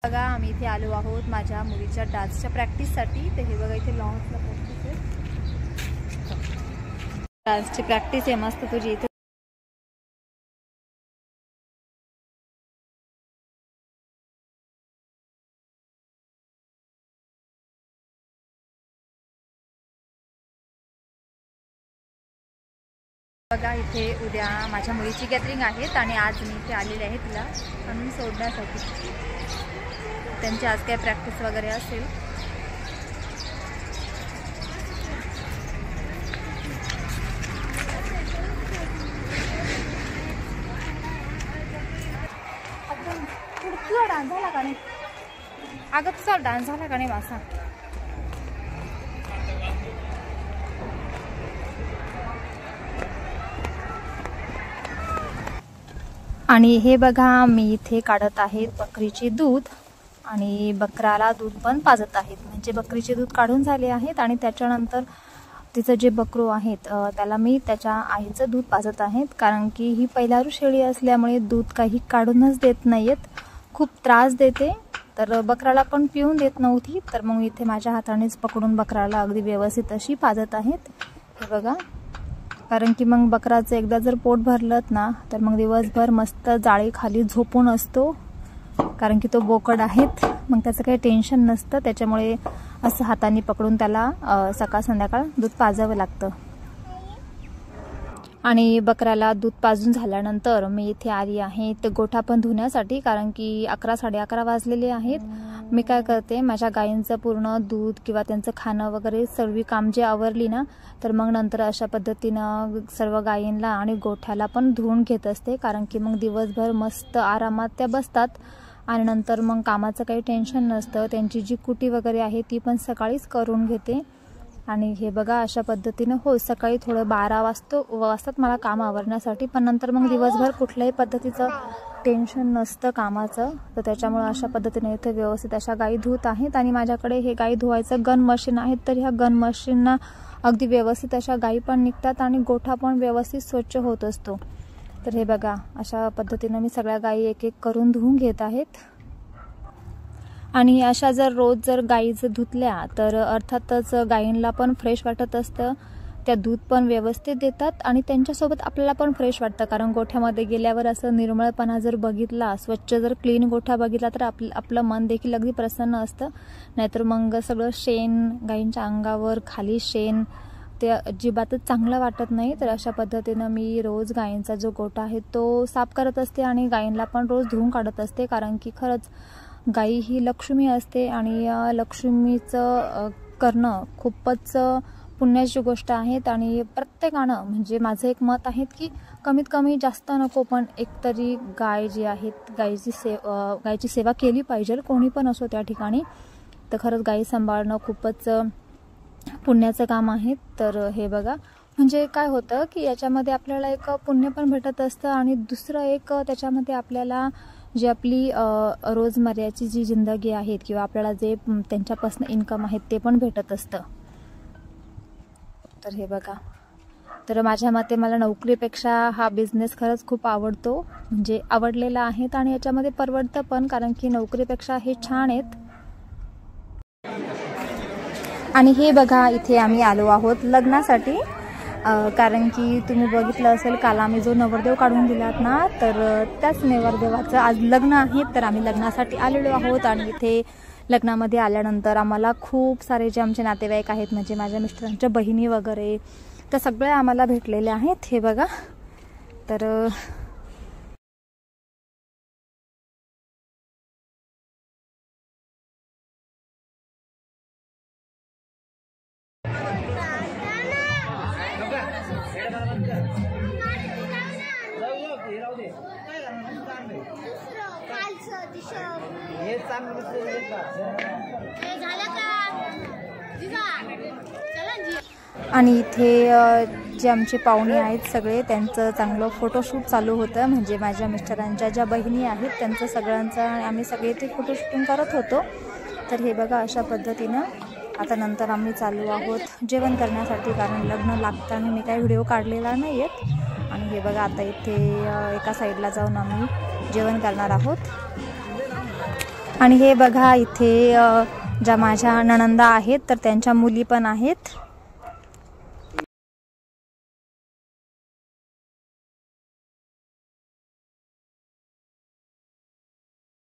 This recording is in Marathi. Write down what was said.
बघा आम्ही इथे आलो आहोत माझ्या मुलीच्या डान्सच्या प्रॅक्टिससाठी। तर हे बघा इथे लॉन्सला प्रॅक्टिस आहे, डान्सची प्रॅक्टिस आहे मस्त तुझी इथे। बघा इथे उद्या माझ्या मुलीची गॅदरिंग आहेत आणि आज मी इथे आलेले आहे तिला आणून सोडण्यासाठी। त्यांची आज काय प्रॅक्टिस वगैरे असेल। तुझा डान्स झाला का नाही? अगं तुझा डान्स झाला का नाही माझा? आणि हे बघा मी इथे काढत आहेत बकरीचे दूध आणि बकराला दूध पण पाजत आहेत। म्हणजे बकरीचे दूध काढून झाले आहेत आणि त्याच्यानंतर तिचं जे बकरू आहेत त्याला मी त्याच्या आईचं दूध पाजत आहेत, कारण की ही पहिल्यारू शेळी असल्यामुळे दूध काही काढूनच देत नाहीत, खूप त्रास देते। तर बकराला पण पिऊन देत नव्हती, तर मग इथे माझ्या हातानेच पकडून बकराला अगदी व्यवस्थित अशी पाजत आहेत। हे बघा, कारण की मग बकराचं एकदा जर पोट भरलं ना तर मग दिवसभर मस्त जाळी खाली झोपून असतो, कारण की तो बोकड आहेत, मग त्याचं काही टेन्शन नसतं। त्याच्यामुळे असं हाताने पकडून त्याला सकाळ संध्याकाळ दूध पाजावं लागतं। आणि बकराला दूध पाजून झाल्यानंतर मी इथे आली आहे ते गोठा पण धुण्यासाठी, कारण की 11 11:30 वाजलेले आहेत। मी काय करते, माझ्या गायींचं पूर्ण दूध किंवा त्यांचं खाणं वगैरे सर्व काम जे आवरली ना तर मग नंतर अशा पद्धतीनं सर्व गायींना आणि गोठ्याला पण धुवून घेत असते, कारण की मग दिवसभर मस्त आरामात त्या बसतात आणि नंतर मग कामाचं काही टेन्शन नसतं। त्यांची जी कुटी वगैरे आहे ती पण सकाळीच करून घेते। आणि हे बघा अशा पद्धतीनं हो सकाळी थोडं 12 वाजतात मला काम आवरण्यासाठी, पण नंतर मग दिवसभर कुठल्याही पद्धतीचं टेन्शन नसतं कामाचं। तर त्याच्यामुळे अशा पद्धतीने इथे व्यवस्थित अशा गायी धुत आहेत। आणि माझ्याकडे हे गायी धुवायचं गन मशीन आहे, तर ह्या गन मशीनना अगदी व्यवस्थित अशा गायी पण निघतात आणि गोठा पण व्यवस्थित स्वच्छ होत असतो। तर हे बघा अशा पद्धतीनं मी सगळ्या गायी एक एक करून धुवून घेत आहेत। आणि अशा जर रोज जर गायी जर धुतल्या तर अर्थातच गायींना पण फ्रेश वाटत असतं, त्या दूध पण व्यवस्थित देतात आणि त्यांच्यासोबत आपल्याला पण फ्रेश वाटतं, कारण गोठ्यामध्ये गेल्यावर असं निर्मळपणा जर बघितला, स्वच्छ जर क्लीन गोठा बघितला तर आपलं मन देखील अगदी प्रसन्न असतं। नाहीतर मग सगळं शेण गायींच्या अंगावर खाली शेण ते अजिबातच चांगलं वाटत नाही। तर अशा पद्धतीनं मी रोज गायींचा जो गोठा आहे तो साफ करत असते आणि गायींना पण रोज धुवून काढत असते, कारण की खरंच गाई ही लक्ष्मी असते आणि लक्ष्मीचं करणं खूपच पुण्याची गोष्ट आहे। आणि प्रत्येकानं म्हणजे माझं एक मत आहे की कमीत कमी जास्त नको पण एकतरी गाय जी आहेत गायची सेवा केली पाहिजे, कोणी पण असो त्या ठिकाणी। तर खरंच गाई सांभाळणं खूपच पुण्याचं काम आहे। तर हे बघा म्हणजे काय होतं की याच्यामध्ये आपल्याला एक पुण्य पण भेटत असतं आणि दुसरं एक त्याच्यामध्ये आपल्याला जी आपली रोजमर्याची जी जिंदगी आहे किंवा आपल्याला जे त्यांच्यापासून इन्कम आहे ते पण भेटत असतं। तर हे बघा, तर माझ्या मते मला नोकरीपेक्षा हा बिझनेस खरंच खूप आवडतो, म्हणजे आवडलेला आहे आणि याच्यामध्ये परवडतं पण, कारण की नोकरीपेक्षा हे छान आहेत। आणि हे बघा इथे आम्ही आलो आहोत लग्नासाठी, कारण की तुम्ही बघितलं असेल काल आम्ही जो नवरदेव काढून दिलात ना तर त्याच नवरदेवाचं आज लग्न आहे। तर आम्ही लग्नासाठी आलेलो आहोत आणि इथे लग्नामध्ये आल्यानंतर आम्हाला खूप सारे जे आमचे नातेवाईक आहेत, म्हणजे माझ्या मिस्टरांच्या बहिणी वगैरे, तर सगळे आम्हाला भेटलेले आहेत। हे बघा, तर आणि इथे जे आमचे पाहुणे आहेत सगळे त्यांचं चांगलं फोटोशूट चालू होतं, म्हणजे माझ्या मिस्टरांच्या ज्या बहिणी आहेत त्यांचं सगळ्यांचं आम्ही सगळे ते फोटोशूटिंग करत होतो। तर हे बघा अशा पद्धतीनं आता नंतर आम्ही चालू आहोत जेवण करण्यासाठी, कारण लग्न लागताना मी काही व्हिडिओ काढलेला नाही आहेत। आणि हे बघा आता इथे एका साईडला जाऊन आम्ही जेवण करणार आहोत। आणि हे बघा इथे ज्या माझ्या नणंदा आहेत तर त्यांच्या मुली पण आहेत.